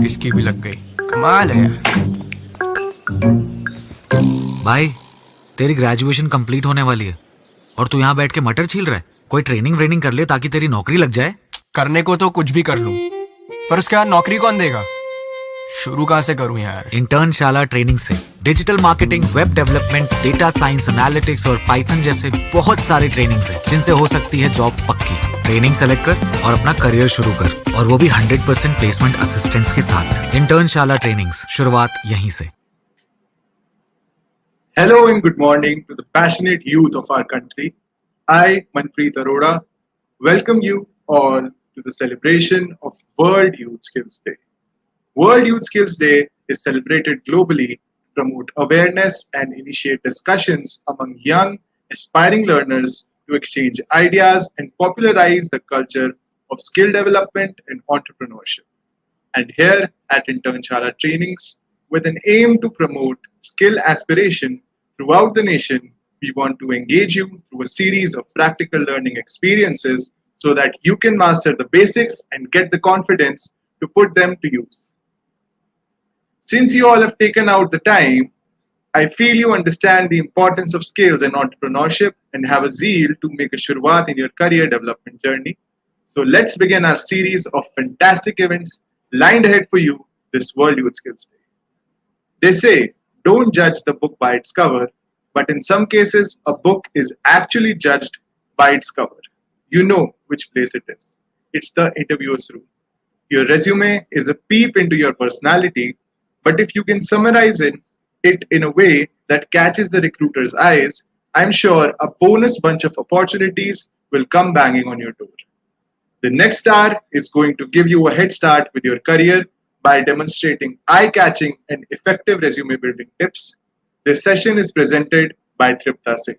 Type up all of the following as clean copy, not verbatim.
इसकी भी लग गई, कमाल है यार। भाई, तेरी ग्रेजुएशन कंप्लीट होने वाली है और तू यहाँ बैठ के मटर छील रहा है। कोई ट्रेनिंग कर ले ताकि तेरी नौकरी लग जाए। करने को तो कुछ भी कर लूं, पर उसके बाद नौकरी कौन देगा? शुरू कहाँ से करूं यार? इंटर्नशाला ट्रेनिंग से digital marketing, web development, data science, analytics और पाइथन जैसे बहुत सारे ट्रेनिंग्स हैं जिनसे हो सकती है जॉब पक्की। ट्रेनिंग सेलेक्ट कर और अपना करियर शुरू कर, और वो भी 100% प्लेसमेंट असिस्टेंस के साथ। इंटर्नशाला ट्रेनिंग्स, शुरुआत यहीं से। Hello and good morning to the passionate youth of our country. I, Manpreet Arora, welcome you all to the celebration of World Youth Skills Day. World Youth Skills Day is celebrated globally to promote awareness and initiate discussions among young, aspiring learners to exchange ideas and popularize the culture of skill development and entrepreneurship. And here at Internshala Trainings, with an aim to promote skill aspiration throughout the nation, we want to engage you through a series of practical learning experiences so that you can master the basics and get the confidence to put them to use. Since you all have taken out the time, I feel you understand the importance of skills and entrepreneurship and have a zeal to make a shurwaat in your career development journey. So let's begin our series of fantastic events lined ahead for you this World Youth Skills Day. They say, don't judge the book by its cover, but in some cases, a book is actually judged by its cover. You know which place it is. It's the interviewer's room. Your resume is a peep into your personality, but if you can summarize it in a way that catches the recruiter's eyes, I'm sure a bonus bunch of opportunities will come banging on your door. The next star is going to give you a head start with your career by demonstrating eye-catching and effective resume building tips. This session is presented by Tripta Singh.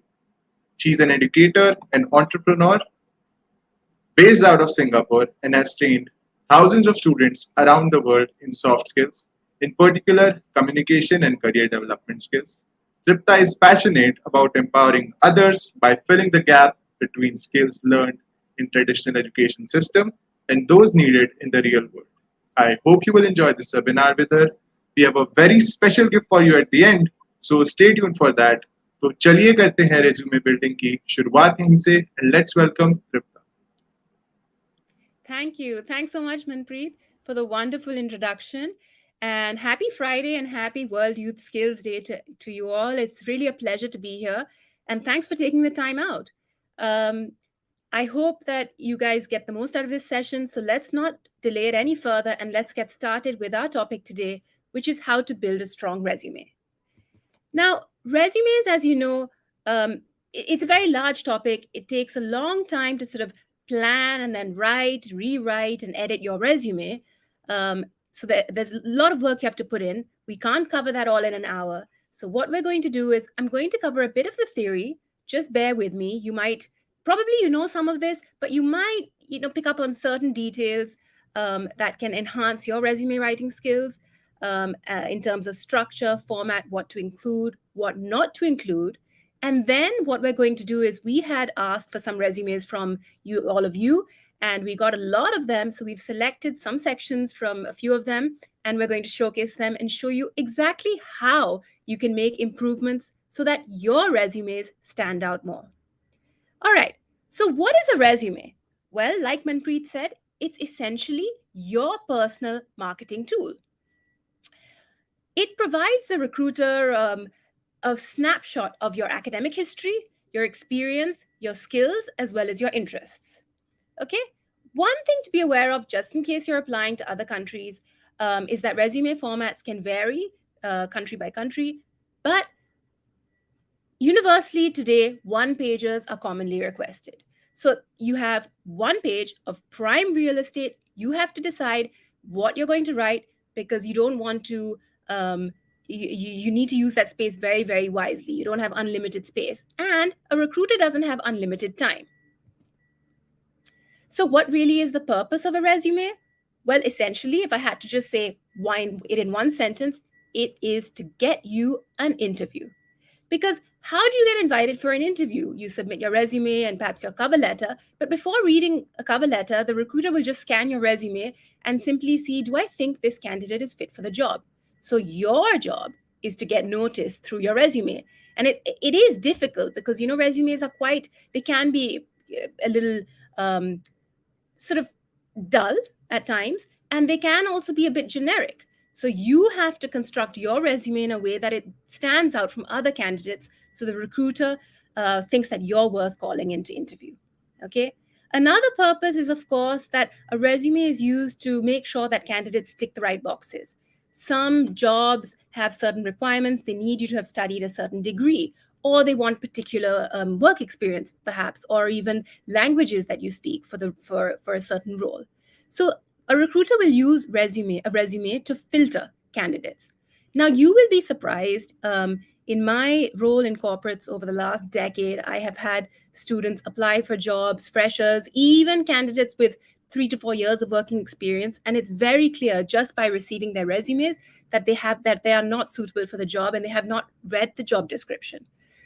She's an educator and entrepreneur based out of Singapore and has trained thousands of students around the world in soft skills, in particular communication and career development skills. Tripta is passionate about empowering others by filling the gap between skills learned in traditional education system and those needed in the real world. I hope you will enjoy this webinar with her. We have a very special gift for you at the end, so stay tuned for that. तो चलिए करते हैं resume building की शुरुआत यहीं से, and let's welcome Tripta. Thank you. Thanks so much, Manpreet, for the wonderful introduction. And happy Friday and happy World Youth Skills Day to you all. It's really a pleasure to be here. And thanks for taking the time out. I hope that you guys get the most out of this session. So let's not delay it any further and let's get started with our topic today, which is how to build a strong resume. Now, resumes, as you know, it's a very large topic. It takes a long time to sort of plan and then write, rewrite, and edit your resume. So there's a lot of work you have to put in. We can't cover that all in an hour. So what we're going to do is I'm going to cover a bit of the theory. Just bear with me. You might probably you know some of this, but you might pick up on certain details that can enhance your resume writing skills in terms of structure, format, what to include, what not to include. And then what we're going to do is we had asked for some resumes from you, all of you, and we got a lot of them. So we've selected some sections from a few of them, and we're going to showcase them and show you exactly how you can make improvements so that your resumes stand out more. All right, so what is a resume? Well, like Manpreet said, it's essentially your personal marketing tool. It provides the recruiter a snapshot of your academic history, your experience, your skills, as well as your interests. Okay? One thing to be aware of, just in case you're applying to other countries, is that resume formats can vary country by country, but universally today, one-pagers are commonly requested. So you have one page of prime real estate. You have to decide what you're going to write because you don't want to, you need to use that space very, very wisely. You don't have unlimited space. And a recruiter doesn't have unlimited time. So what really is the purpose of a resume? Well, essentially, if I had to just say it in one sentence, it is to get you an interview. Because How do you get invited for an interview? You submit your resume and perhaps your cover letter, but before reading a cover letter, the recruiter will just scan your resume and simply see, do I think this candidate is fit for the job? So your job is to get noticed through your resume. And it is difficult because, resumes are they can be a little sort of dull at times, and they can also be a bit generic. So you have to construct your resume in a way that it stands out from other candidates so the recruiter thinks that you're worth calling into interview. Okay. Another purpose is, of course, that a resume is used to make sure that candidates tick the right boxes. Some jobs have certain requirements. They need you to have studied a certain degree, or they want particular work experience, perhaps, or even languages that you speak for a certain role. So a recruiter will use a resume to filter candidates. Now, you will be surprised. In my role in corporates over the last decade, I have had students apply for jobs, freshers, even candidates with 3 to 4 years of working experience, and it's very clear just by receiving their resumes that they are not suitable for the job and they have not read the job description.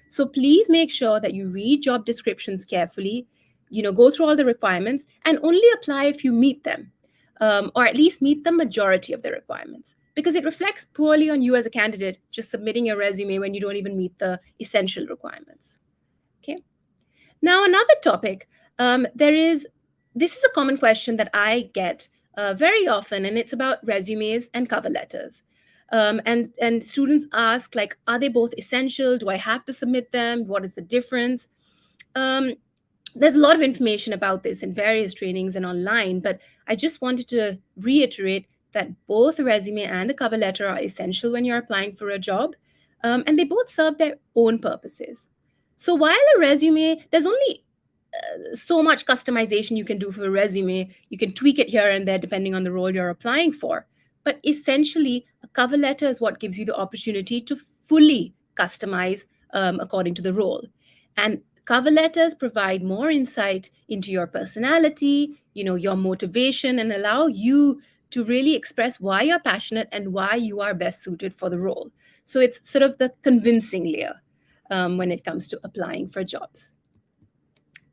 So please make sure that you read job descriptions carefully, go through all the requirements and only apply if you meet them, or at least meet the majority of the requirements, because it reflects poorly on you as a candidate just submitting your resume when you don't even meet the essential requirements. Okay. Now, another topic, this is a common question that I get very often, and it's about resumes and cover letters. And students ask, like, are they both essential? Do I have to submit them? What is the difference? There's a lot of information about this in various trainings and online, but I just wanted to reiterate that both a resume and a cover letter are essential when you're applying for a job, and they both serve their own purposes. So while a resume, there's only so much customization you can do for a resume. You can tweak it here and there depending on the role you're applying for. But essentially, a cover letter is what gives you the opportunity to fully customize according to the role. And cover letters provide more insight into your personality, your motivation, and allow you to really express why you're passionate and why you are best suited for the role. So it's sort of the convincing layer when it comes to applying for jobs.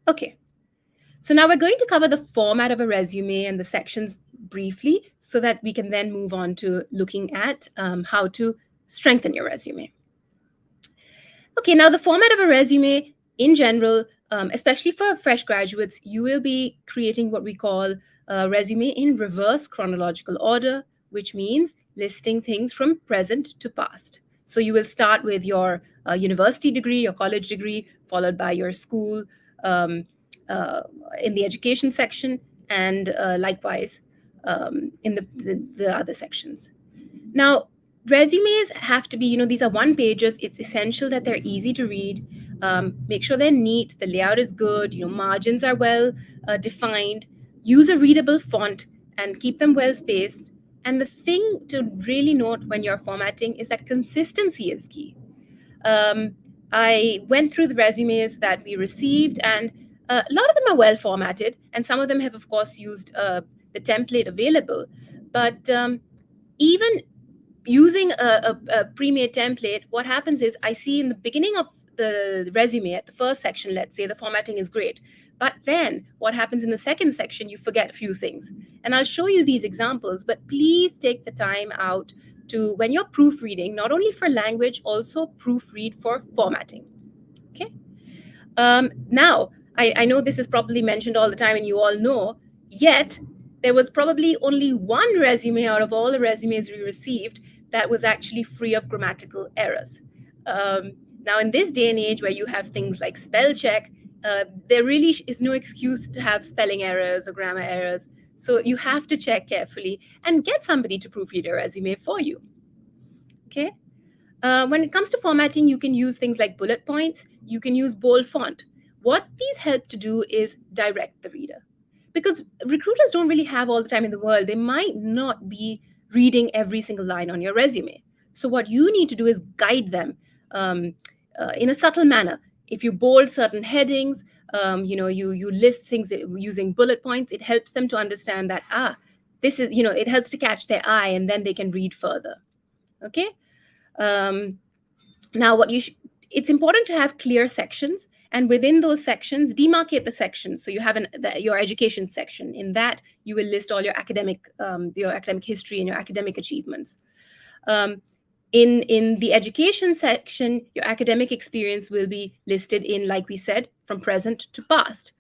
Okay, so now we're going to cover the format of a resume and the sections briefly so that we can then move on to looking at how to strengthen your resume. Okay, now the format of a resume in general, especially for fresh graduates, you will be creating what we call a resume in reverse chronological order, which means listing things from present to past. So you will start with your university degree, your college degree, followed by your school in the education section, and likewise in the other sections. Now, resumes have to be, these are one pages. It's essential that they're easy to read. Make sure they're neat. The layout is good. Margins are well defined. Use a readable font and keep them well spaced. And the thing to really note when you're formatting is that consistency is key. I went through the resumes that we received, and a lot of them are well formatted, and some of them have, of course, used the template available. But even using a pre-made template, what happens is I see in the beginning of the resume, at the first section, let's say, the formatting is great. But then what happens in the second section, you forget a few things. And I'll show you these examples, but please take the time out to, when you're proofreading, not only for language, also proofread for formatting. Okay. Now, I know this is probably mentioned all the time and you all know, yet there was probably only one resume out of all the resumes we received that was actually free of grammatical errors. Now, in this day and age where you have things like spell check, there really is no excuse to have spelling errors or grammar errors. So you have to check carefully and get somebody to proofread your resume for you. Okay. When it comes to formatting, you can use things like bullet points. You can use bold font. What these help to do is direct the reader, because recruiters don't really have all the time in the world. They might not be reading every single line on your resume. So what you need to do is guide them in a subtle manner. If you bold certain headings, you list things using bullet points, it helps them to understand that, this is, it helps to catch their eye, and then they can read further. Okay. Now, it's important to have clear sections, and within those sections, demarcate the sections. So you have your education section. In that, you will list all your academic history and your academic achievements. In the education section, your academic experience will be listed in, like we said, from present to past.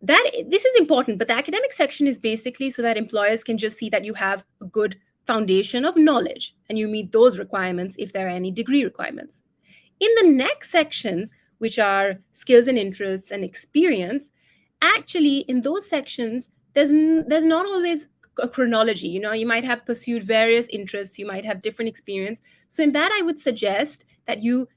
This is important, but the academic section is basically so that employers can just see that you have a good foundation of knowledge and you meet those requirements if there are any degree requirements. In the next sections, which are skills and interests and experience, actually in those sections, there's not always a chronology. You might have pursued various interests, you might have different experience. So in that, I would suggest that you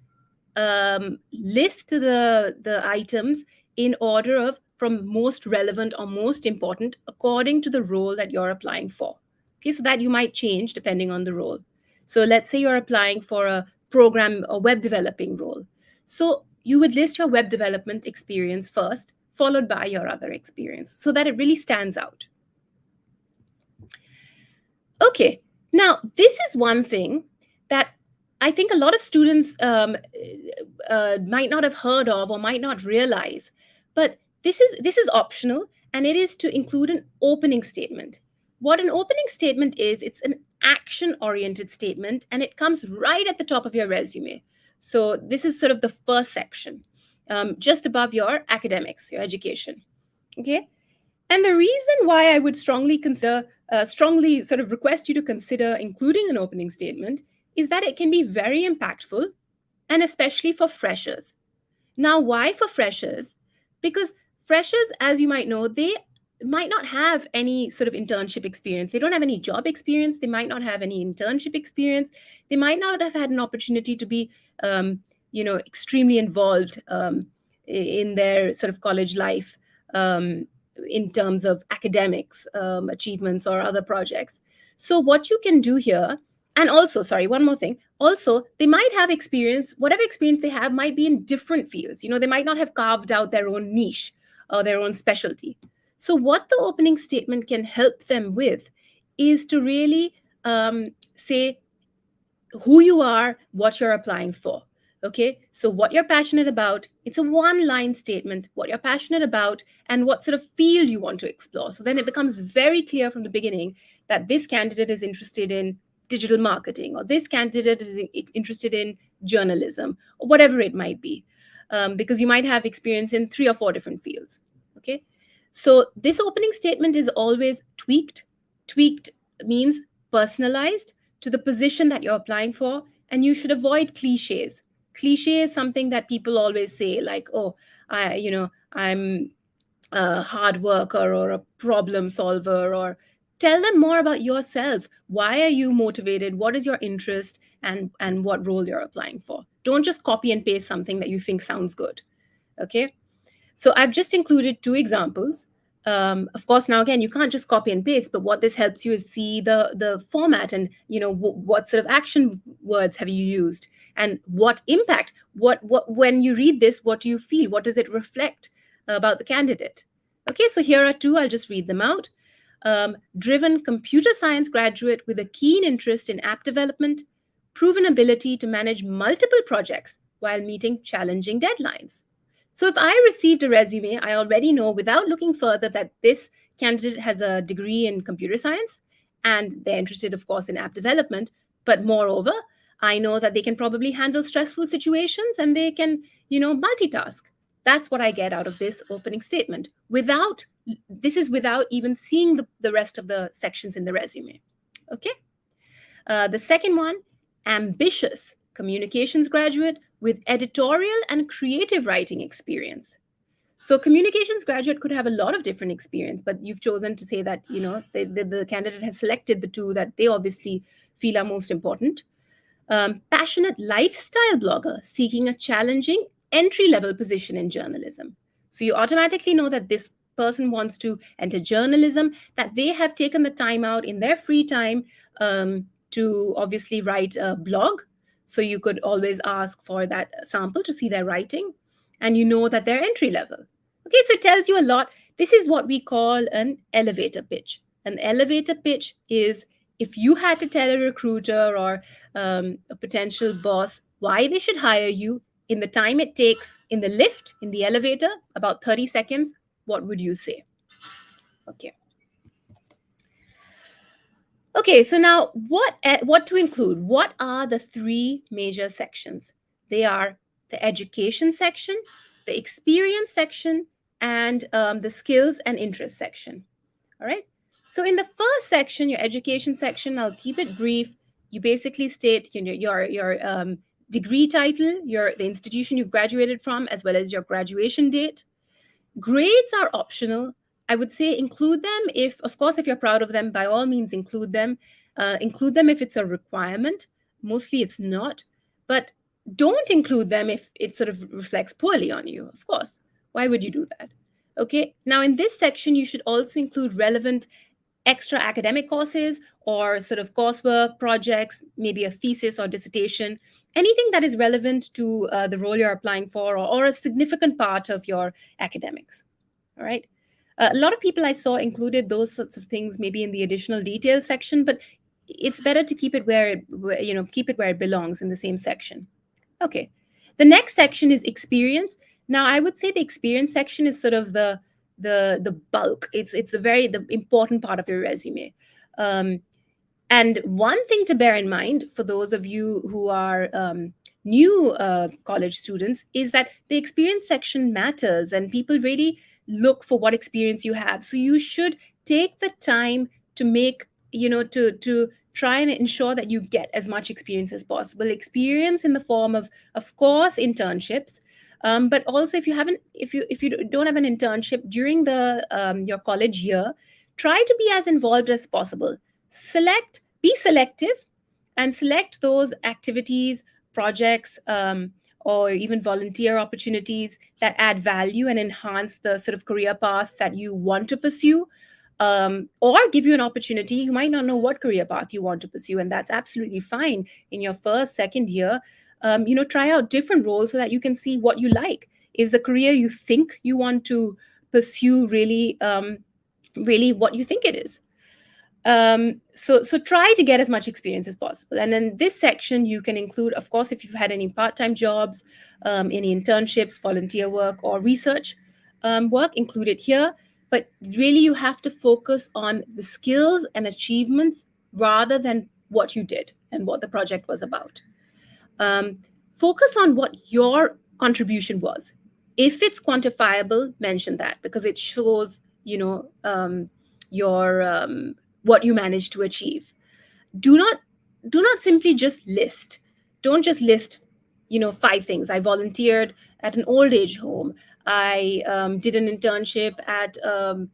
list the items in order of from most relevant or most important according to the role that you're applying for. Okay, so that you might change depending on the role. So let's say you're applying for a program or web developing role. So you would list your web development experience first, followed by your other experience, so that it really stands out. Okay, now this is one thing that I think a lot of students might not have heard of or might not realize, but this is optional, and it is to include an opening statement. What an opening statement is, it's an action-oriented statement, and it comes right at the top of your resume. So this is sort of the first section, just above your academics, your education. Okay. And the reason why I would strongly sort of request you to consider including an opening statement is that it can be very impactful, and especially for freshers. Now, why for freshers? Because freshers, as you might know, they might not have any sort of internship experience. They don't have any job experience. They might not have any internship experience. They might not have had an opportunity to be, extremely involved in their sort of college life. In terms of academics, achievements, or other projects. So what you can do here, and also, sorry, one more thing. Also, they might have experience, whatever experience they have might be in different fields. They might not have carved out their own niche or their own specialty. So what the opening statement can help them with is to really say who you are, what you're applying for. Okay, so what you're passionate about, it's a one-line statement, what you're passionate about and what sort of field you want to explore. So then it becomes very clear from the beginning that this candidate is interested in digital marketing, or this candidate is interested in journalism, or whatever it might be, because you might have experience in 3 or 4 different fields. Okay, so this opening statement is always tweaked. Tweaked means personalized to the position that you're applying for, and you should avoid cliches. Cliche is something that people always say, like, oh, I'm a hard worker or a problem solver, or tell them more about yourself. Why are you motivated? What is your interest, and what role you're applying for? Don't just copy and paste something that you think sounds good. Okay, so I've just included 2 examples. Of course, now again, you can't just copy and paste, but what this helps you is see the format, and what sort of action words have you used, and what impact, what when you read this, what do you feel? What does it reflect about the candidate? Okay, so here are 2. I'll just read them out. Driven computer science graduate with a keen interest in app development, proven ability to manage multiple projects while meeting challenging deadlines. So if I received a resume, I already know without looking further that this candidate has a degree in computer science, and they're interested, of course, in app development. But moreover, I know that they can probably handle stressful situations, and they can, multitask. That's what I get out of this opening statement. This is without even seeing the rest of the sections in the resume. Okay. The second one, ambitious communications graduate with editorial and creative writing experience. So communications graduate could have a lot of different experience, but you've chosen to say that, the candidate has selected the 2 that they obviously feel are most important. Passionate lifestyle blogger seeking a challenging entry-level position in journalism. So you automatically know that this person wants to enter journalism, that they have taken the time out in their free time to obviously write a blog. So you could always ask for that sample to see their writing, and you know that they're entry level. Okay, so it tells you a lot. This is what we call an elevator pitch. An elevator pitch is if you had to tell a recruiter or a potential boss why they should hire you, in the time it takes in the lift, in the elevator, about 30 seconds, what would you say? Okay. Okay, so now what to include? What are the three major sections? They are the education section, the experience section, and the skills and interest section. All right. So in the first section, your education section, I'll keep it brief. You basically state, your degree title, the institution you've graduated from, as well as your graduation date. Grades are optional. I would say include them if, of course, if you're proud of them, by all means include them. Include them if it's a requirement. Mostly it's not. But don't include them if it sort of reflects poorly on you, of course. Why would you do that? Okay. Now, in this section, you should also include relevant extra academic courses or sort of coursework, projects, maybe a thesis or dissertation, anything that is relevant to the role you're applying for, or a significant part of your academics. All right. A lot of people I saw included those sorts of things maybe in the additional details section, but it's better to keep it keep it where it belongs, in the same section. Okay. The next section is experience. Now, I would say the experience section is sort of the bulk. It's the important part of your resume. And one thing to bear in mind for those of you who are new college students is that the experience section matters, and people really look for what experience you have. So you should take the time to make, to try and ensure that you get as much experience as possible. Experience in the form of course, internships. But also, if you don't have an internship during your college year, try to be as involved as possible. Be selective, and select those activities, projects, or even volunteer opportunities that add value and enhance the sort of career path that you want to pursue, or give you an opportunity. You might not know what career path you want to pursue, and that's absolutely fine. In your first, second year, try out different roles so that you can see what you like. Is the career you think you want to pursue really what you think it is? So try to get as much experience as possible. And in this section, you can include, of course, if you've had any part-time jobs, any internships, volunteer work, or research work, include it here. But really, you have to focus on the skills and achievements rather than what you did and what the project was about. Focus on what your contribution was. If it's quantifiable, mention that, because it shows, what you managed to achieve. Do not simply just list. Don't just list, 5 things. I volunteered at an old age home. I did an internship at a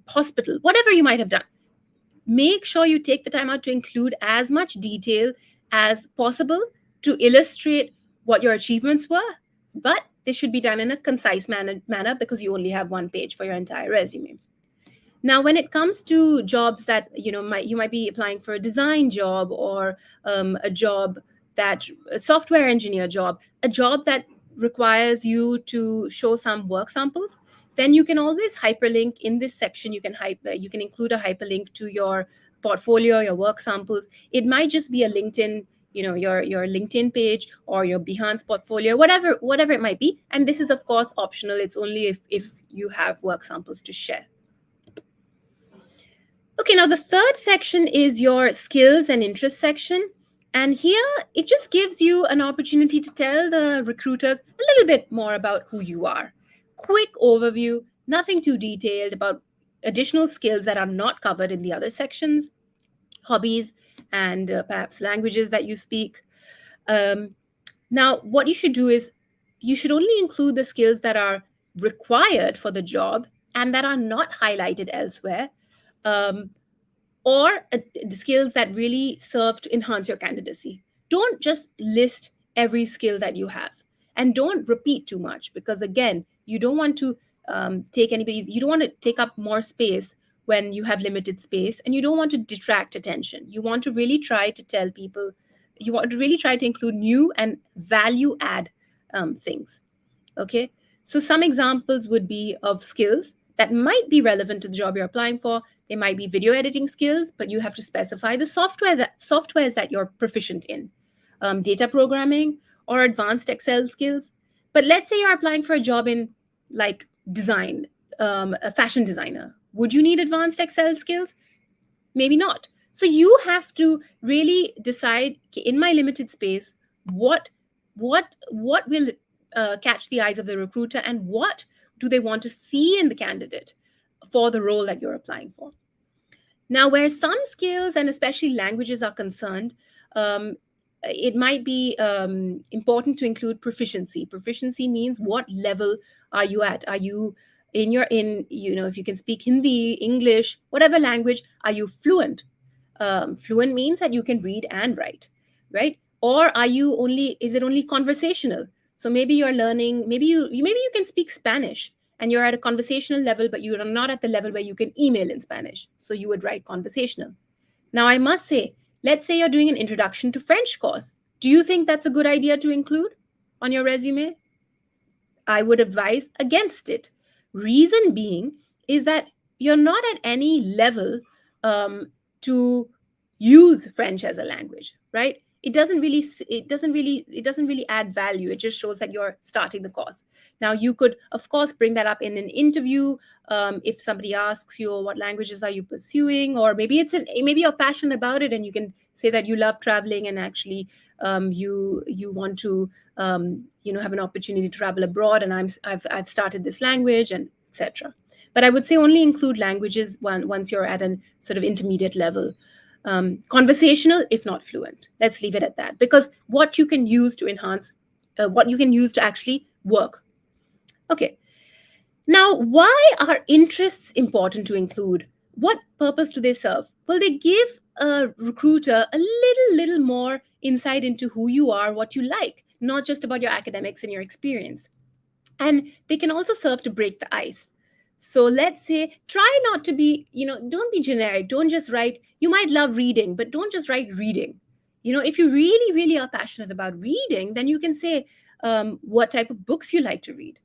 hospital. Whatever you might have done, make sure you take the time out to include as much detail as possible to illustrate what your achievements were. But this should be done in a concise manner because you only have one page for your entire resume. Now, when it comes to jobs that you might be applying for a design job, or a software engineer job, a job that requires you to show some work samples, then you can always hyperlink in this section. You can include a hyperlink to your portfolio, your work samples. It might just be a LinkedIn, your LinkedIn page, or your Behance portfolio, whatever it might be. And this is, of course, optional. It's only if you have work samples to share. Okay, now the third section is your skills and interest section. And here, it just gives you an opportunity to tell the recruiters a little bit more about who you are. Quick overview, nothing too detailed, about additional skills that are not covered in the other sections, hobbies, and perhaps languages that you speak. Now, what you should do is you should only include the skills that are required for the job and that are not highlighted elsewhere. Or the skills that really serve to enhance your candidacy. Don't just list every skill that you have, and don't repeat too much, because again, you don't want to you don't want to take up more space when you have limited space, and you don't want to detract attention. You want to really try to include new and value add things. Okay, so some examples would be of skills that might be relevant to the job you're applying for. They might be video editing skills, but you have to specify the softwares that you're proficient in. Data programming, or advanced Excel skills. But let's say you're applying for a job in like design, a fashion designer. Would you need advanced Excel skills? Maybe not. So you have to really decide, okay, in my limited space, what will catch the eyes of the recruiter, and what do they want to see in the candidate for the role that you're applying for. Now, where some skills and especially languages are concerned, um, it might be important to include proficiency. Proficiency means what level are you at? Are you if you can speak Hindi, English, whatever language, are you fluent? Fluent means that you can read and write, right? Or is it only conversational? So maybe you're learning, maybe you can speak Spanish and you're at a conversational level, but you're not at the level where you can email in Spanish. So you would write conversational. Now, I must say, let's say you're doing an introduction to French course. Do you think that's a good idea to include on your resume? I would advise against it. Reason being is that you're not at any level to use French as a language, right? It doesn't really add value. It just shows that you're starting the course. Now, you could, of course, bring that up in an interview. If somebody asks you, what languages are you pursuing? Or maybe maybe you're passionate about it and you can say that you love traveling and actually you want to have an opportunity to travel abroad, and I've started this language, and etc. But I would say only include languages once you're at a sort of intermediate level. Conversational, if not fluent. Let's leave it at that, because what you can use to enhance, what you can use to actually work. Okay. Now, why are interests important to include? What purpose do they serve? Well, they give a recruiter a little more insight into who you are, what you like, not just about your academics and your experience. And they can also serve to break the ice. So let's say, try not to be, don't be generic. Don't just write, you might love reading, but don't just write reading. If you really, really are passionate about reading, then you can say what type of books you like to read,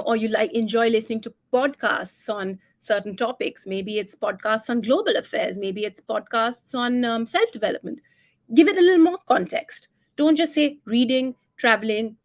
or you enjoy listening to podcasts on certain topics. Maybe it's podcasts on global affairs. Maybe it's podcasts on self-development. Give it a little more context. Don't just say reading, traveling,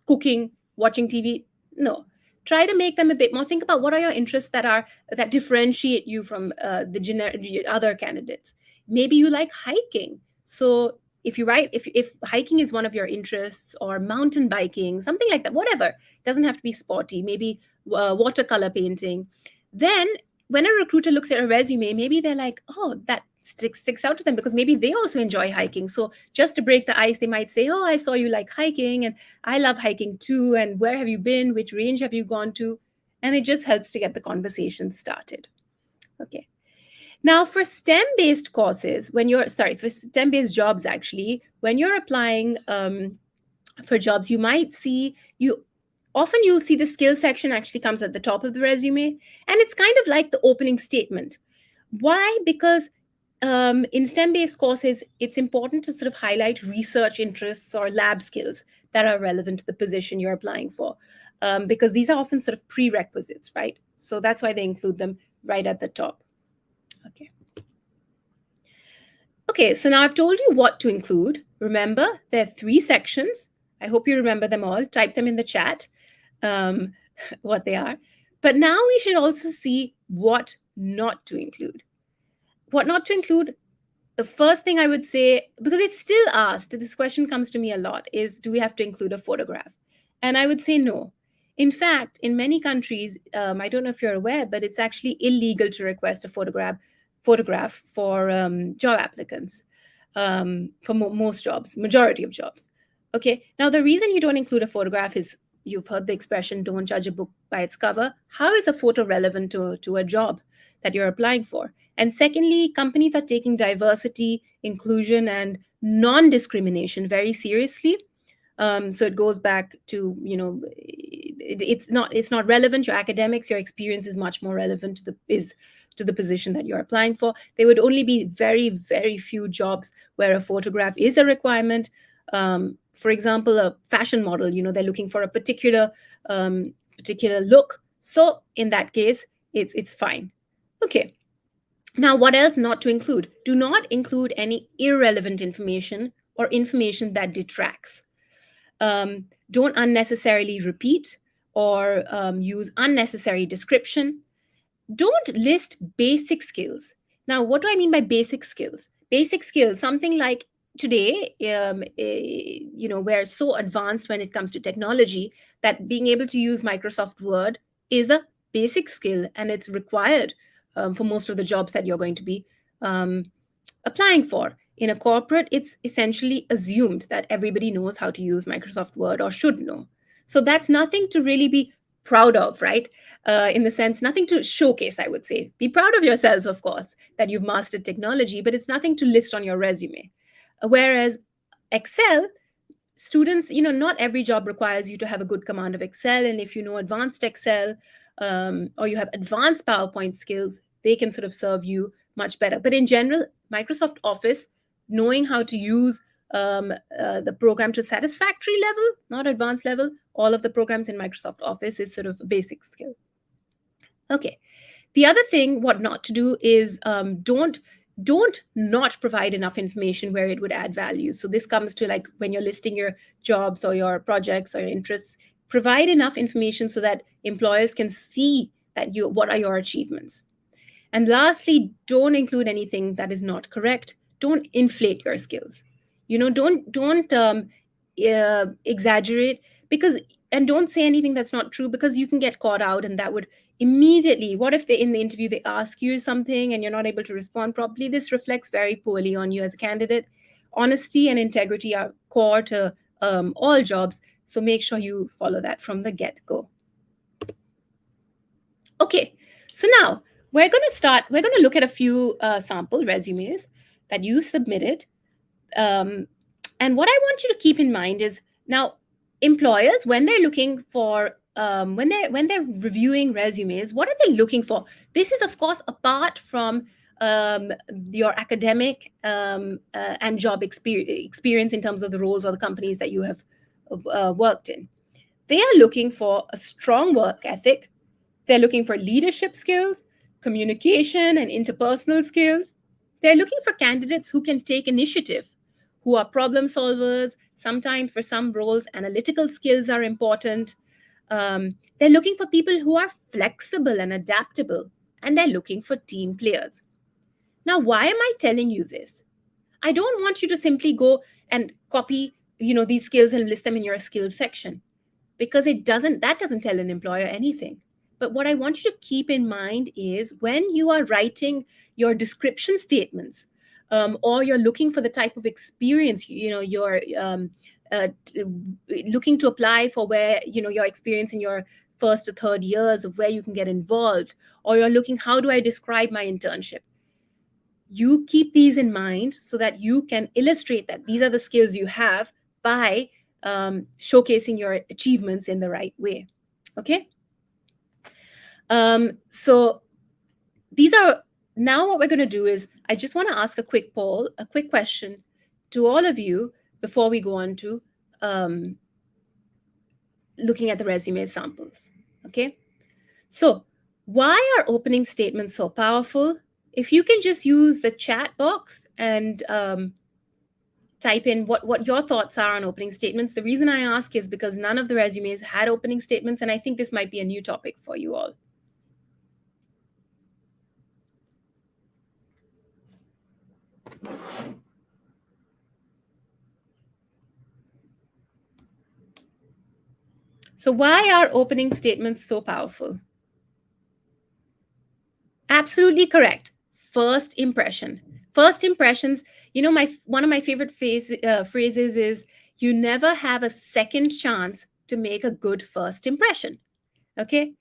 cooking, watching TV. No, try to make them a bit more. Think about what are your interests that differentiate you from the other candidates. Maybe you like hiking. So if hiking is one of your interests, or mountain biking, something like that, whatever, it doesn't have to be sporty. Maybe watercolor painting. Then when a recruiter looks at a resume, maybe they're like, oh, that sticks out to them, because maybe they also enjoy hiking. So just to break the ice, they might say, oh, I saw you like hiking, and I love hiking too. And where have you been? Which range have you gone to? And it just helps to get the conversation started. Okay. Now, for STEM-based courses, for STEM-based jobs, actually, when you're applying for jobs, you'll see the skill section actually comes at the top of the resume. And it's kind of like the opening statement. Why? Because in STEM-based courses, it's important to sort of highlight research interests or lab skills that are relevant to the position you're applying for, because these are often sort of prerequisites, right? So that's why they include them right at the top. Okay, so now I've told you what to include. Remember, there are 3 sections. I hope you remember them all. Type them in the chat, what they are. But now we should also see what not to include. What not to include, the first thing I would say, because it's still asked, this question comes to me a lot, is do we have to include a photograph? And I would say no. In fact, in many countries, I don't know if you're aware, but it's actually illegal to request a photograph for job applicants, for most jobs, majority of jobs. Okay, now the reason you don't include a photograph is, you've heard the expression, don't judge a book by its cover. How is a photo relevant to a job that you're applying for? And secondly, companies are taking diversity, inclusion, and non-discrimination very seriously. So it goes back to, it's not relevant. Your academics, your experience is much more relevant to the position that you're applying for. There would only be very, very few jobs where a photograph is a requirement. For example, a fashion model, they're looking for a particular look. So in that case, it's fine. Okay. Now, what else not to include? Do not include any irrelevant information or information that detracts. Don't unnecessarily repeat or use unnecessary description. Don't list basic skills. Now, what do I mean by basic skills? Basic skills, something like today, we're so advanced when it comes to technology that being able to use Microsoft Word is a basic skill and it's required for most of the jobs that you're going to be um, applying for. In a corporate, it's essentially assumed that everybody knows how to use Microsoft Word or should know. So that's nothing to really be proud of, right? In the sense, nothing to showcase, I would say. Be proud of yourself, of course, that you've mastered technology, but it's nothing to list on your resume. Whereas Excel, students, not every job requires you to have a good command of Excel. And if you know advanced Excel or you have advanced PowerPoint skills, they can sort of serve you much better. But in general, Microsoft Office, knowing how to use the program to satisfactory level, not advanced level, all of the programs in Microsoft Office is sort of a basic skill. Okay. The other thing, what not to do is don't not provide enough information where it would add value. So this comes to like when you're listing your jobs or your projects or your interests, provide enough information so that employers can see that what are your achievements. And lastly, don't include anything that is not correct. Don't inflate your skills. Don't exaggerate, because and don't say anything that's not true, because you can get caught out and that would immediately, what if they in the interview they ask you something and you're not able to respond properly? This reflects very poorly on you as a candidate. Honesty and integrity are core to all jobs, so make sure you follow that from the get-go. Okay, so now we're going to look at a few sample resumes that you submitted. And what I want you to keep in mind is, now employers, when they're looking for when they're reviewing resumes, what are they looking for? This is, of course, apart from your academic and job experience in terms of the roles or the companies that you have worked in. They are looking for a strong work ethic. They're looking for leadership skills, communication and interpersonal skills. They're looking for candidates who can take initiative, who are problem solvers. Sometimes for some roles, analytical skills are important. They're looking for people who are flexible and adaptable, and they're looking for team players. Now, why am I telling you this? I don't want you to simply go and copy, these skills and list them in your skills section, because that doesn't tell an employer anything. But what I want you to keep in mind is when you are writing your description statements, or you're looking for the type of experience, you're looking to apply for, where, your experience in your first to third years of where you can get involved, or you're looking, how do I describe my internship? You keep these in mind so that you can illustrate that these are the skills you have by showcasing your achievements in the right way. Okay. So these are, now what we're going to do is, I just want to ask a quick question to all of you before we go on to looking at the resume samples. Okay. So why are opening statements so powerful? If you can just use the chat box and type in what your thoughts are on opening statements. The reason I ask is because none of the resumes had opening statements, and I think this might be a new topic for you all. So why are opening statements so powerful? Absolutely correct. First impression. First impressions, one of my favorite phrases is, you never have a second chance to make a good first impression. Okay?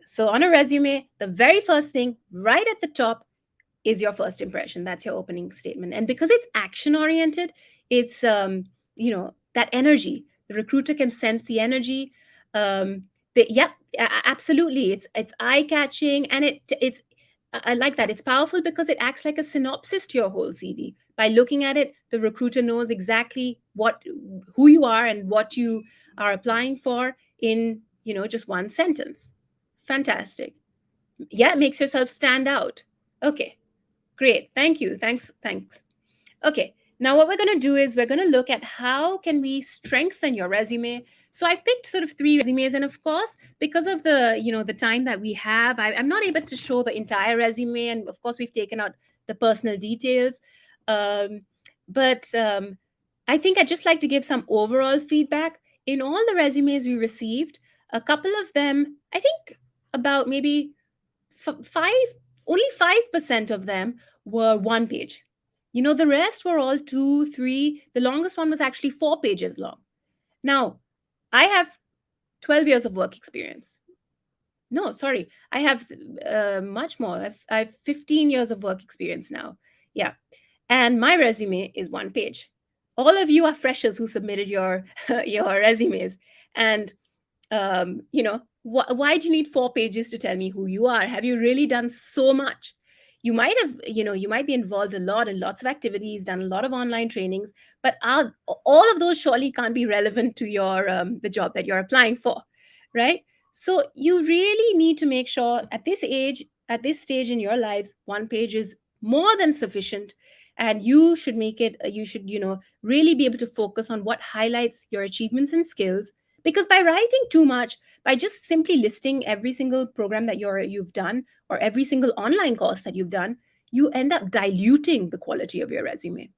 So on a resume, the very first thing right at the top is your first impression. That's your opening statement. And because it's action oriented, it's that energy. The recruiter can sense the energy. Absolutely. It's eye catching, and it's I like that. It's powerful because it acts like a synopsis to your whole CV. By looking at it, the recruiter knows exactly who you are and what you are applying for in just one sentence. Fantastic. Yeah, it makes yourself stand out. Okay. Great. Thank you. Thanks. Okay. Now, what we're going to do is we're going to look at how can we strengthen your resume. So I've picked sort of 3 resumes, and of course, because of the time that we have, I'm not able to show the entire resume, and of course, we've taken out the personal details. Um, but I think I'd just like to give some overall feedback. In all the resumes we received, a couple of them, I think about maybe five, only 5% of them were one page. The rest were all two, three. The longest one was actually 4 pages long. Now, I have 12 years of work experience. No, sorry, I have much more. I have 15 years of work experience now. Yeah. And my resume is one page. All of you are freshers who submitted your your resumes. And why do you need 4 pages to tell me who you are? Have you really done so much? You might be involved a lot in lots of activities, done a lot of online trainings, but all of those surely can't be relevant to your the job that you're applying for, right? So you really need to make sure at this age, at this stage in your lives, one page is more than sufficient, and you should make it. You should really be able to focus on what highlights your achievements and skills, because by writing too much, by just simply listing every single program that you've done or every single online course that you've done, you end up diluting the quality of your resume.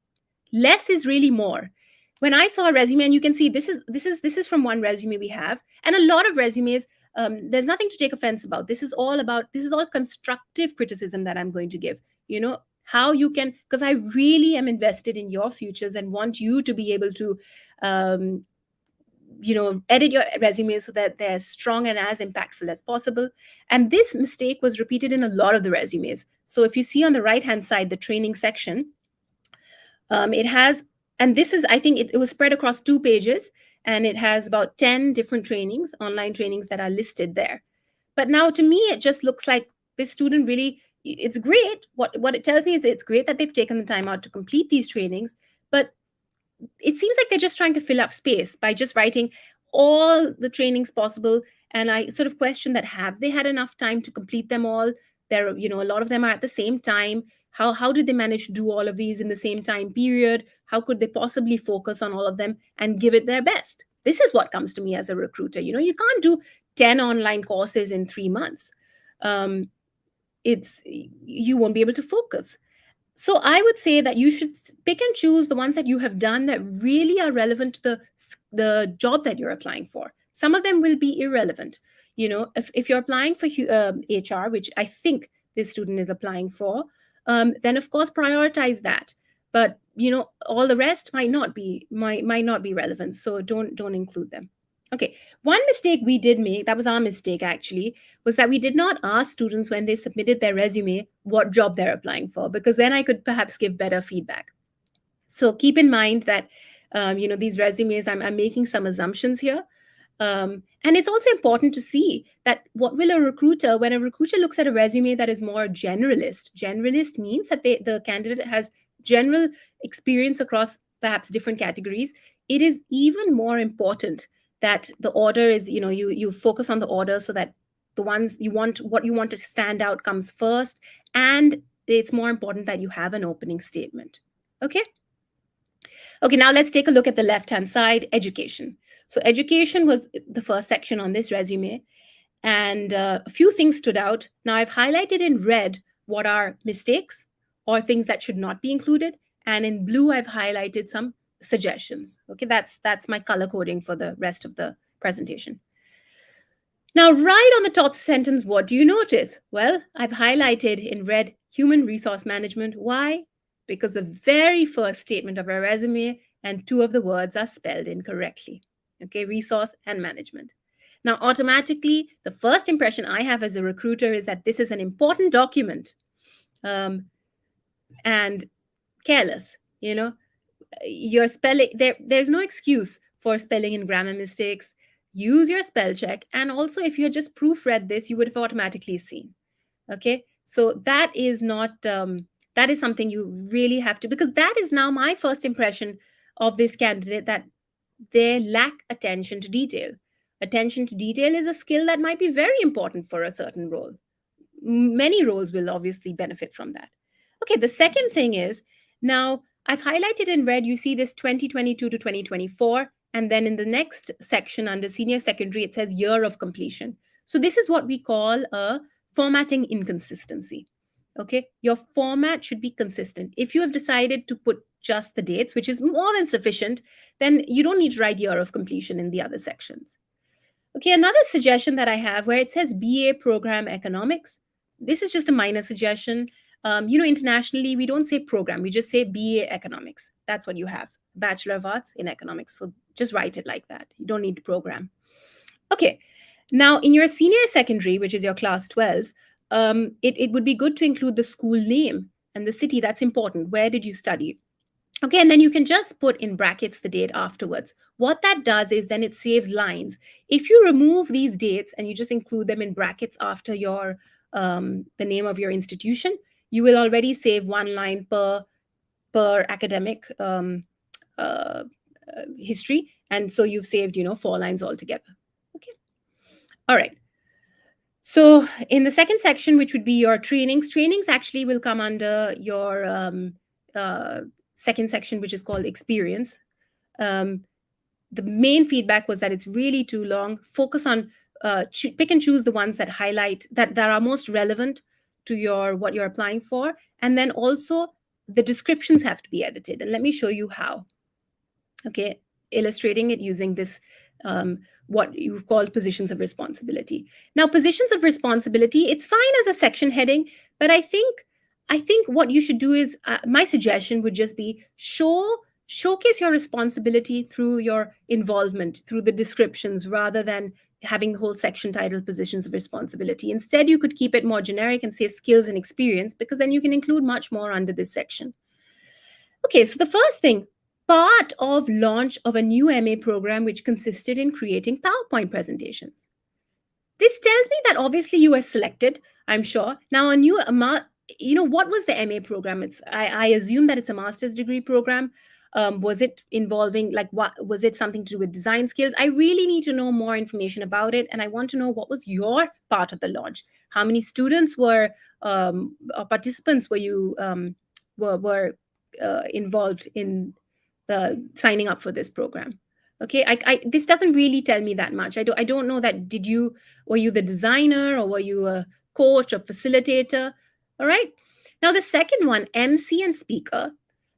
Less is really more. When I saw a resume, and you can see this is from one resume we have, and a lot of resumes. There's nothing to take offense about. This is all constructive criticism that I'm going to give. How you can, because I really am invested in your futures and want you to be able to um, edit your resume so that they're strong and as impactful as possible. And this mistake was repeated in a lot of the resumes. So if you see on the right hand side, the training section, it has, and this is, I think it was spread across 2 pages, and it has about 10 different trainings, online trainings, that are listed there. But now to me, it just looks like this student really, it's great. What it tells me is that it's great that they've taken the time out to complete these trainings, but it seems like they're just trying to fill up space by just writing all the trainings possible. And I sort of question that, have they had enough time to complete them all? There, a lot of them are at the same time. How did they manage to do all of these in the same time period? How could they possibly focus on all of them and give it their best? This is what comes to me as a recruiter. You can't do 10 online courses in 3 months. You won't be able to focus. So I would say that you should pick and choose the ones that you have done that really are relevant to the job that you're applying for. Some of them will be irrelevant. If you're applying for HR, which I think this student is applying for, then of course prioritize that. But all the rest might not be relevant. So don't include them. Okay, one mistake we did make, that was our mistake actually, was that we did not ask students when they submitted their resume what job they're applying for, because then I could perhaps give better feedback. So keep in mind that, these resumes, I'm making some assumptions here. And it's also important to see that what will when a recruiter looks at a resume that is more generalist means that the candidate has general experience across perhaps different categories. It is even more important that the order is, you focus on the order so that the ones what you want to stand out comes first. And it's more important that you have an opening statement. Okay, now let's take a look at the left-hand side, education. So education was the first section on this resume. And a few things stood out. Now I've highlighted in red what are mistakes or things that should not be included. And in blue, I've highlighted some suggestions. Okay, that's my color coding for the rest of the presentation. Now, right on the top sentence, what do you notice? Well, I've highlighted in red human resource management. Why? Because the very first statement of our resume and 2 of the words are spelled incorrectly. Okay, resource and management. Now, automatically, the first impression I have as a recruiter is that this is an important document, and careless. Your spelling, there's no excuse for spelling and grammar mistakes. Use your spell check. And also, if you had just proofread this, you would have automatically seen. Okay, so that is not that is something you really have to, because that is now my first impression of this candidate, that they lack attention to detail. Attention to detail is a skill that might be very important for a certain role. Many roles will obviously benefit from that. Okay, the second thing is, now I've highlighted in red, you see this 2022 to 2024. And then in the next section under senior secondary, it says year of completion. So this is what we call a formatting inconsistency. Okay, your format should be consistent. If you have decided to put just the dates, which is more than sufficient, then you don't need to write year of completion in the other sections. Okay, another suggestion that I have where it says BA program economics. This is just a minor suggestion. Internationally, we don't say program, we just say BA economics. That's what you have, Bachelor of Arts in Economics. So just write it like that. You don't need to program. Okay, now in your senior secondary, which is your class 12, it would be good to include the school name and the city. That's important. Where did you study? Okay, and then you can just put in brackets the date afterwards. What that does is then it saves lines. If you remove these dates and you just include them in brackets after your the name of your institution, you will already save one line per academic history, and so you've saved 4 lines altogether. Okay, all right. So in the second section, which would be your trainings actually will come under your second section, which is called experience. The main feedback was that it's really too long. Focus on pick and choose the ones that highlight that are most relevant to what you're applying for, and then also the descriptions have to be edited. And let me show you how. Okay, illustrating it using this what you've called positions of responsibility. Now, positions of responsibility, it's fine as a section heading, but I think what you should do is my suggestion would just be showcase your responsibility through your involvement, through the descriptions, rather than having the whole section titled positions of responsibility. Instead, you could keep it more generic and say skills and experience, because then you can include much more under this section. Okay, so the first thing, part of launch of a new MA program which consisted in creating PowerPoint presentations. This tells me that obviously you were selected, I'm sure. Now, a new, what was the MA program? I assume that it's a master's degree program. Was it involving, what was it, something to do with design skills? I really need to know more information about it, and I want to know what was your part of the launch. How many students or participants were you were involved in the signing up for this program? Okay, this doesn't really tell me that much. I don't know that. Were you the designer, or were you a coach or facilitator? All right. Now the second one, MC and speaker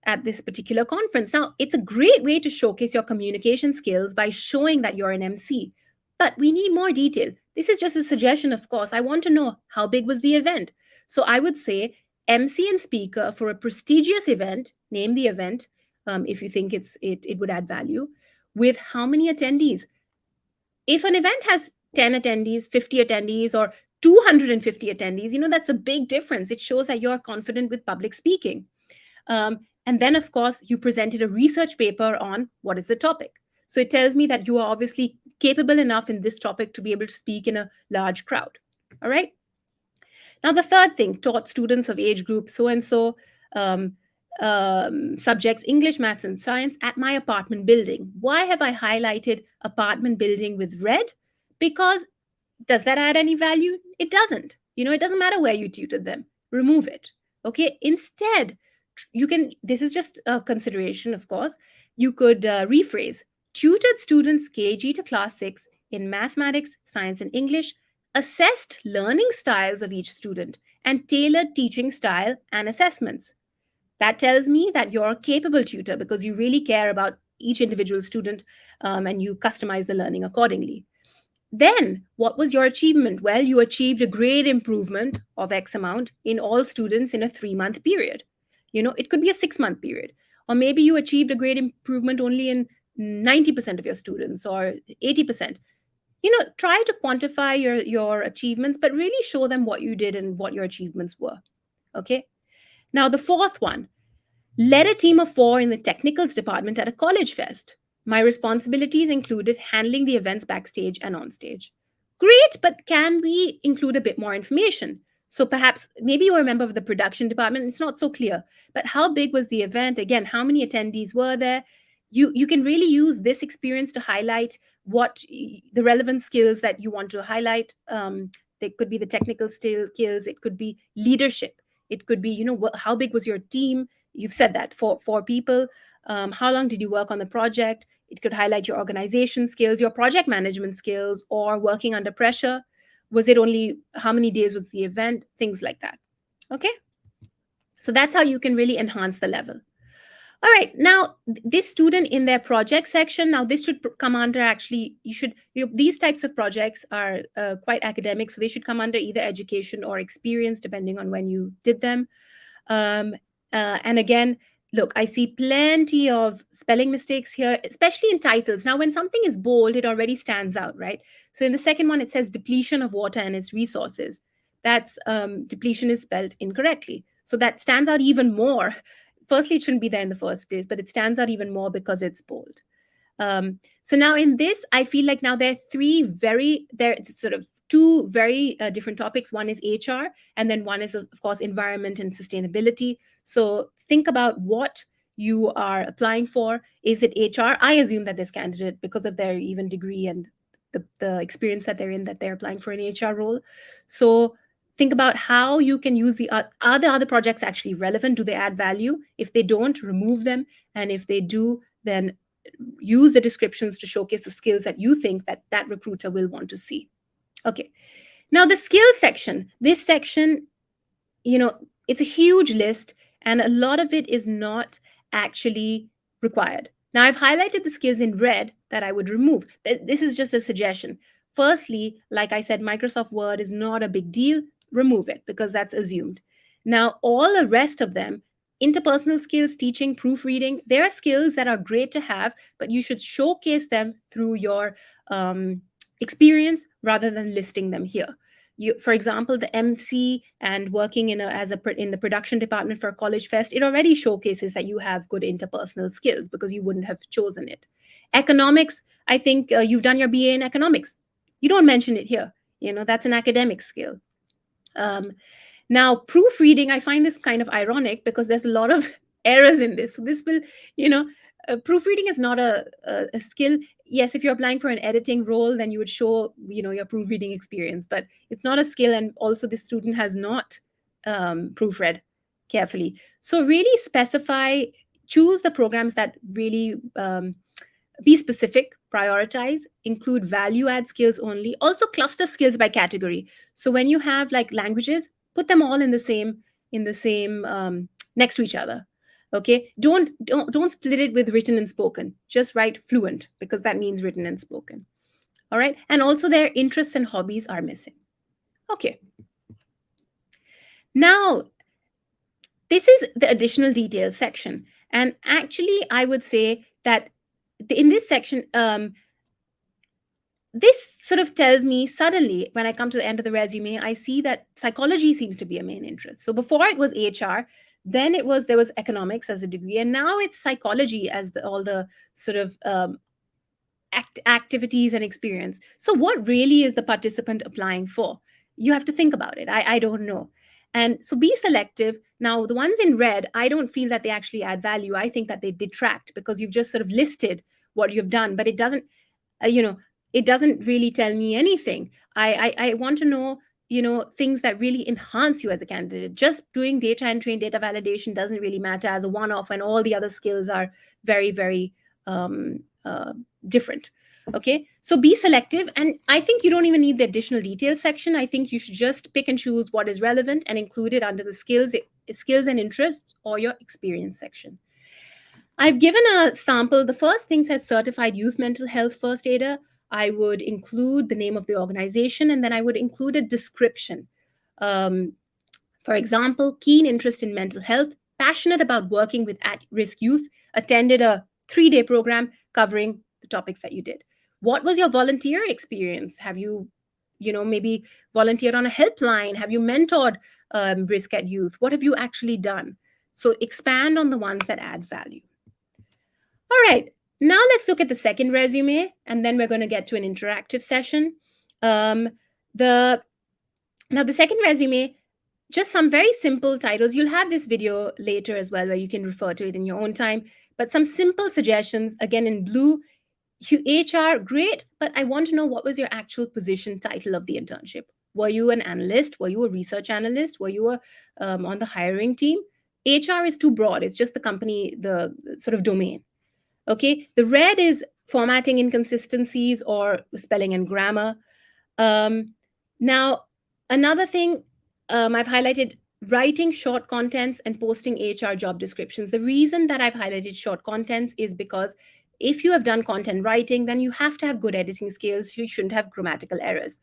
at this particular conference. Now, it's a great way to showcase your communication skills by showing that you're an MC, but we need more detail. This is just a suggestion, of course. I want to know how big was the event. So I would say MC and speaker for a prestigious event, name the event, if you think it would add value, with how many attendees. If an event has 10 attendees, 50 attendees, or 250 attendees, that's a big difference. It shows that you're confident with public speaking. And then, of course, you presented a research paper on what is the topic. So it tells me that you are obviously capable enough in this topic to be able to speak in a large crowd. All right. Now, the third thing, taught students of age group so-and-so subjects, English, maths, and science at my apartment building. Why have I highlighted apartment building with red? Because does that add any value? It doesn't. It doesn't matter where you tutored them. Remove it. Okay. Instead, this is just a consideration, of course. You could rephrase, tutored students KG to class 6 in mathematics, science, and English, assessed learning styles of each student, and tailored teaching style and assessments. That tells me that you're a capable tutor because you really care about each individual student and you customize the learning accordingly. Then, what was your achievement? Well, you achieved a grade improvement of X amount in all students in a 3-month period. It could be a 6-month period. Or maybe you achieved a grade improvement only in 90% of your students or 80%. Try to quantify your achievements, but really show them what you did and what your achievements were. Okay. Now, the fourth one, led a team of 4 in the technicals department at a college fest. My responsibilities included handling the events backstage and on stage. Great, but can we include a bit more information? So perhaps, maybe you're a member of the production department. It's not so clear, but how big was the event? Again, how many attendees were there? You can really use this experience to highlight what the relevant skills that you want to highlight. They could be the technical skills. It could be leadership. It could be, how big was your team? you've said that for people. How long did you work on the project? It could highlight your organization skills, your project management skills, or working under pressure. Was it only how many days was the event? Things like that. Okay. So that's how you can really enhance the level. All right. Now, this student in their project section, now this should come under actually, these types of projects are quite academic. So they should come under either education or experience, depending on when you did them. And again, look, I see plenty of spelling mistakes here, especially in titles. Now, when something is bold, it already stands out, right? So in the second one, it says depletion of water and its resources. That's depletion is spelled incorrectly. So that stands out even more. Firstly, it shouldn't be there in the first place, but it stands out even more because it's bold. So now in this, I feel like now there are sort of two very different topics. One is HR, and then one is, of course, environment and sustainability. So think about what you are applying for. Is it HR? I assume that this candidate, because of their even degree and the experience that they're in, that they're applying for an HR role. So think about how you can use are the other projects actually relevant? Do they add value? If they don't, remove them. And if they do, then use the descriptions to showcase the skills that you think that recruiter will want to see. Okay. Now the skills section, this section, it's a huge list and a lot of it is not actually required. Now I've highlighted the skills in red that I would remove. This is just a suggestion. Firstly, like I said, Microsoft Word is not a big deal. Remove it because that's assumed. Now, all the rest of them, interpersonal skills, teaching, proofreading, there are skills that are great to have, but you should showcase them through your experience rather than listing them here. For example, the MC and working in the production department for a college fest, it already showcases that you have good interpersonal skills because you wouldn't have chosen it. Economics, I think you've done your BA in economics. You don't mention it here. That's an academic skill. Now, proofreading, I find this kind of ironic because there's a lot of errors in this. So this will, proofreading is not a skill. Yes, if you're applying for an editing role, then you would show, your proofreading experience, but it's not a skill. And also the student has not proofread carefully. So really choose the programs that really be specific, prioritize, include value add skills only, also cluster skills by category. So when you have like languages, put them all in the same next to each other. Okay, don't split it with written and spoken. Just write fluent because that means written and spoken. All right, and also their interests and hobbies are missing. Okay, now this is the additional details section, and actually I would say that in this section, this sort of tells me suddenly when I come to the end of the resume, I see that psychology seems to be a main interest. So before it was HR, then there was economics as a degree, and now it's psychology as all the sort of activities and experience. So what really is the participant applying for? You have to think about it. I don't know. And so be selective. Now, the ones in red, I don't feel that they actually add value. I think that they detract because you've just sort of listed what you've done, but it doesn't, it doesn't really tell me anything. I want to know, things that really enhance you as a candidate. Just doing data entry and data validation doesn't really matter as a one-off when all the other skills are very, very different. Okay, so be selective. And I think you don't even need the additional details section. I think you should just pick and choose what is relevant and include it under the skills and interests or your experience section. I've given a sample. The first thing says certified youth mental health first aider. I would include the name of the organization, and then I would include a description. For example, keen interest in mental health, passionate about working with at-risk youth, attended a 3-day program covering the topics that you did. What was your volunteer experience? Have you, maybe volunteered on a helpline? Have you mentored risk at youth? What have you actually done? So expand on the ones that add value. All right, now let's look at the second resume, and then we're going to get to an interactive session. Now the second resume, just some very simple titles. You'll have this video later as well where you can refer to it in your own time, but some simple suggestions, again in blue. HR, great, but I want to know what was your actual position title of the internship. Were you an analyst? Were you a research analyst? Were you on the hiring team? HR is too broad. It's just the company, the sort of domain. Okay. The red is formatting inconsistencies or spelling and grammar. Now, another thing I've highlighted writing short contents and posting HR job descriptions. The reason that I've highlighted short contents is because if you have done content writing, then you have to have good editing skills. You shouldn't have grammatical errors.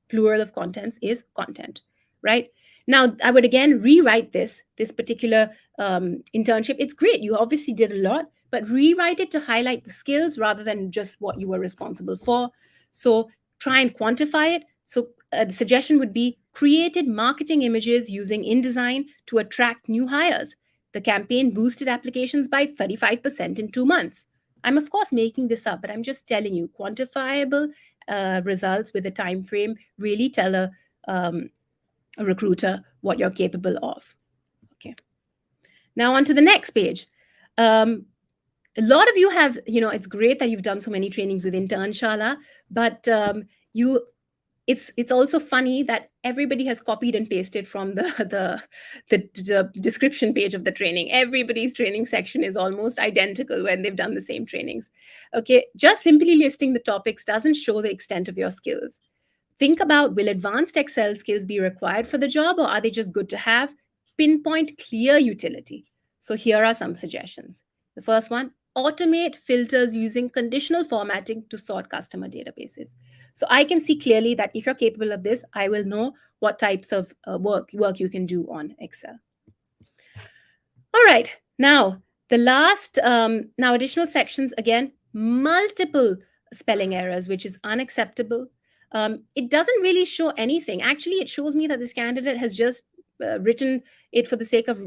Plural of contents is content, right? Now, I would again rewrite this particular internship. It's great. You obviously did a lot, but rewrite it to highlight the skills rather than just what you were responsible for. So try and quantify it. So the suggestion would be created marketing images using InDesign to attract new hires. The campaign boosted applications by 35% in 2 months. I'm of course making this up, but I'm just telling you quantifiable results with a time frame really tell a recruiter what you're capable of. Okay. Now on to the next page. A lot of you have, it's great that you've done so many trainings with Internshala, but it's also funny that everybody has copied and pasted from the description page of the training. Everybody's training section is almost identical when they've done the same trainings. Okay, just simply listing the topics doesn't show the extent of your skills. Think about, will advanced Excel skills be required for the job, or are they just good to have? Pinpoint clear utility. So here are some suggestions. The first one, automate filters using conditional formatting to sort customer databases. So I can see clearly that if you're capable of this, I will know what types of work you can do on Excel. All right, now the last, now additional sections, again, multiple spelling errors, which is unacceptable. It doesn't really show anything. Actually, it shows me that this candidate has just written it for the sake of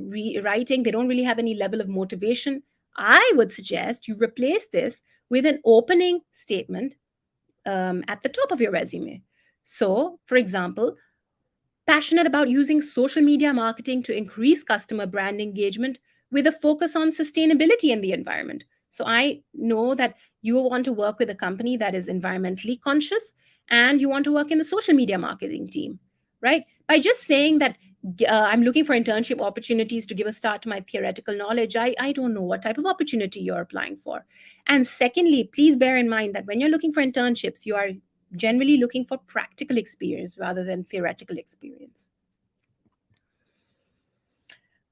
writing. They don't really have any level of motivation. I would suggest you replace this with an opening statement at the top of your resume. So, for example, passionate about using social media marketing to increase customer brand engagement with a focus on sustainability and the environment. So I know that you want to work with a company that is environmentally conscious and you want to work in the social media marketing team, right? By just saying that I'm looking for internship opportunities to give a start to my theoretical knowledge, I don't know what type of opportunity you're applying for. And secondly, please bear in mind that when you're looking for internships, you are generally looking for practical experience rather than theoretical experience.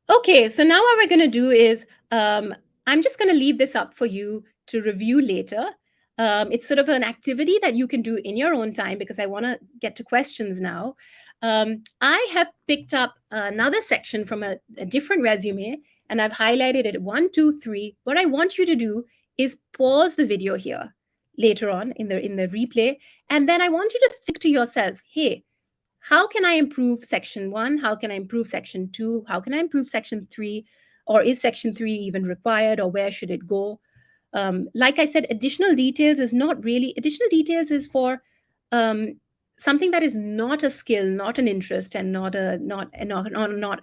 Okay, so now what we're going to do is I'm just going to leave this up for you to review later. It's sort of an activity that you can do in your own time because I want to get to questions now. I have picked up another section from a different resume and I've highlighted it 1, 2, 3. What I want you to do is pause the video here later on in the replay. And then I want you to think to yourself, hey, how can I improve section 1? How can I improve section 2? How can I improve section 3? Or is section 3 even required, or where should it go? Like I said, additional details is for something that is not a skill, not an interest, and not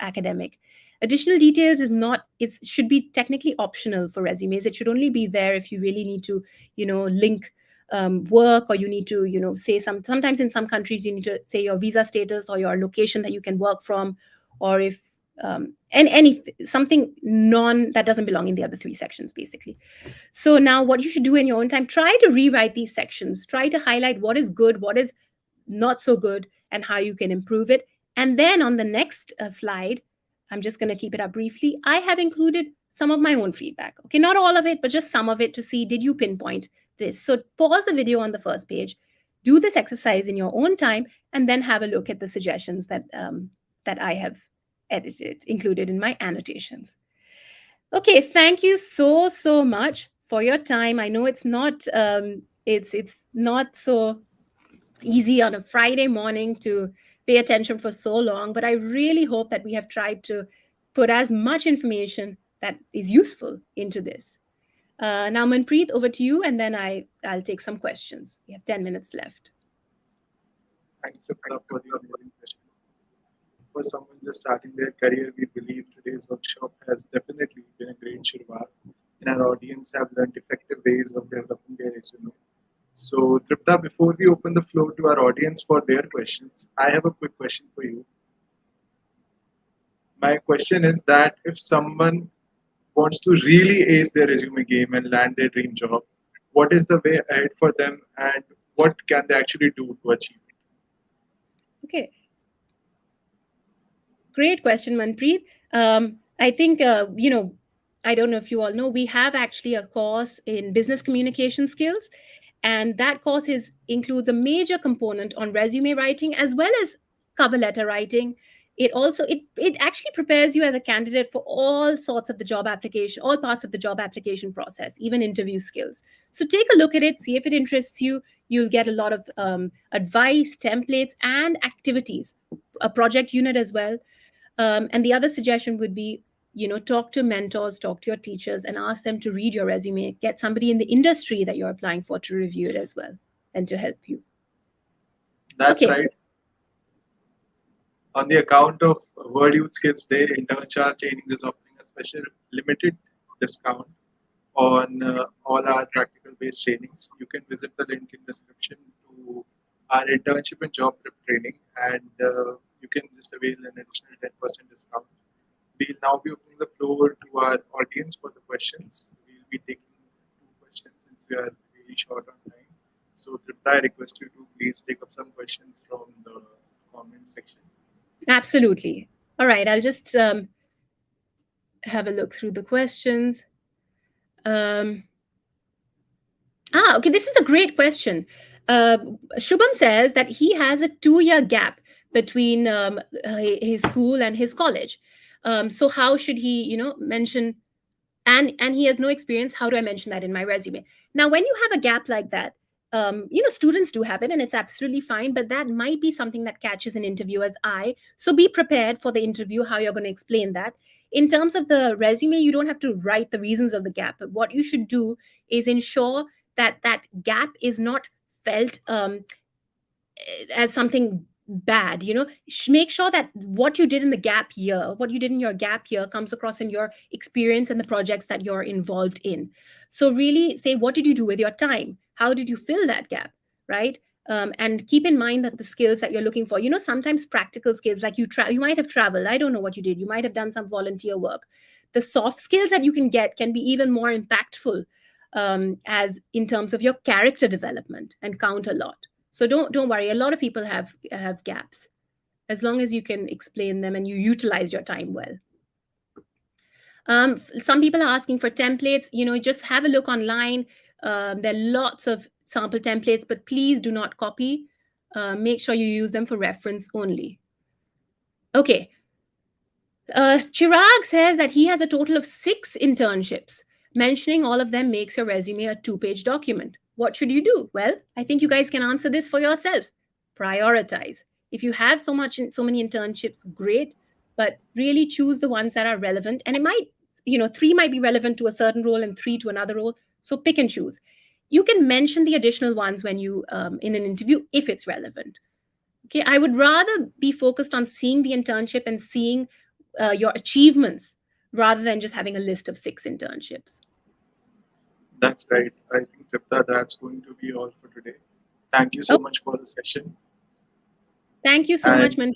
academic. Additional details should be technically optional for resumes. It should only be there if you really need to, link work, or you need to, say sometimes in some countries you need to say your visa status or your location that you can work from, or if something that doesn't belong in the other 3 sections, basically. So now what you should do in your own time, try to rewrite these sections, try to highlight what is good, what is not so good, and how you can improve it. And then on the next slide, I'm just going to keep it up briefly. I have included some of my own feedback. Okay, not all of it, but just some of it to see, did you pinpoint this? So pause the video on the first page, do this exercise in your own time, and then have a look at the suggestions that I have included in my annotations. Okay, thank you so much for your time. I know it's not it's not so easy on a Friday morning to pay attention for so long, but I really hope that we have tried to put as much information that is useful into this. Now, Manpreet, over to you, and then I'll take some questions. We have 10 minutes left. Thanks, Tripta, for the amazing session. For someone just starting their career, we believe today's workshop has definitely been a great shurwaat, and our audience have learned effective ways of developing their resume. So, Tripta, before we open the floor to our audience for their questions, I have a quick question for you. My question is that if someone wants to really ace their resume game and land their dream job, what is the way ahead for them and what can they actually do to achieve it? Okay, great question, Manpreet. I think, I don't know if you all know, we have actually a course in business communication skills. And that course includes a major component on resume writing as well as cover letter writing. It actually prepares you as a candidate for all sorts of the job application, all parts of the job application process, even interview skills. So take a look at it, see if it interests you. You'll get a lot of advice, templates, and activities, a project unit as well. And the other suggestion would be, talk to mentors, talk to your teachers, and ask them to read your resume. Get somebody in the industry that you're applying for to review it as well and to help you. That's Okay. right. On the account of World Youth Skills Day, Internshala Trainings is offering a special limited discount on all our practical based trainings. You can visit the link in description to our internship and job prep training, and you can just avail an additional 10% discount. We'll now be opening the floor to our audience for the questions. We'll be taking two questions since we are really short on time. So, Tripta, I request you to please take up some questions from the comment section. Absolutely. All right. I'll just have a look through the questions. Um, okay. This is a great question. Uh, Shubham says that he has a 2-year gap between his school and his college. So how should he, mention, and he has no experience, how do I mention that in my resume? Now when you have a gap like that, students do have it and it's absolutely fine, but that might be something that catches an interviewer's eye. So be prepared for the interview, how you're going to explain that. In terms of the resume, you don't have to write the reasons of the gap, but what you should do is ensure that that gap is not felt as something bad. Make sure that what you did in the gap year, what you did in your gap year, comes across in your experience and the projects that you're involved in. So really say, what did you do with your time? How did you fill that gap, right? And keep in mind that the skills that you're looking for, sometimes practical skills, like you might have traveled, I don't know what you did, you might have done some volunteer work. The soft skills that you can get can be even more impactful, as in terms of your character development, and count a lot. So don't worry. A lot of people have gaps, as long as you can explain them and you utilize your time well. Some people are asking for templates. Just have a look online. There are lots of sample templates, but please do not copy. Make sure you use them for reference only. Okay. Chirag says that he has a total of 6 internships. Mentioning all of them makes your resume a 2-page document. What should you do? Well, I think you guys can answer this for yourself. Prioritize. If you have so many internships, great, but really choose the ones that are relevant. And it might, 3 might be relevant to a certain role and 3 to another role. So pick and choose. You can mention the additional ones when you in an interview if it's relevant. Okay, I would rather be focused on seeing the internship and seeing your achievements rather than just having a list of 6 internships. That's right. I think, Tripta, that's going to be all for today. Thank you so much for the session. Thank you so much, Man.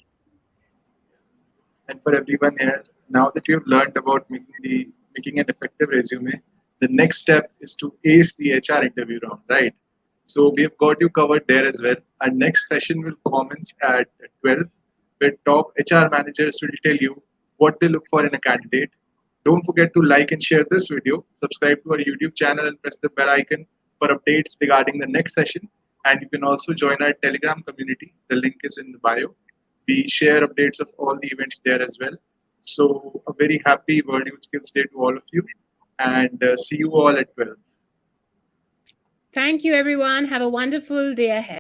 And for everyone here, now that you've learned about making an effective resume, the next step is to ace the HR interview round, right? So we've got you covered there as well. Our next session will commence at 12, where top HR managers will tell you what they look for in a candidate. Don't forget to like and share this video, subscribe to our YouTube channel and press the bell icon for updates regarding the next session. And you can also join our Telegram community. The link is in the bio. We share updates of all the events there as well. So a very happy World Youth Skills Day to all of you, and see you all at 12. Thank you, everyone. Have a wonderful day ahead.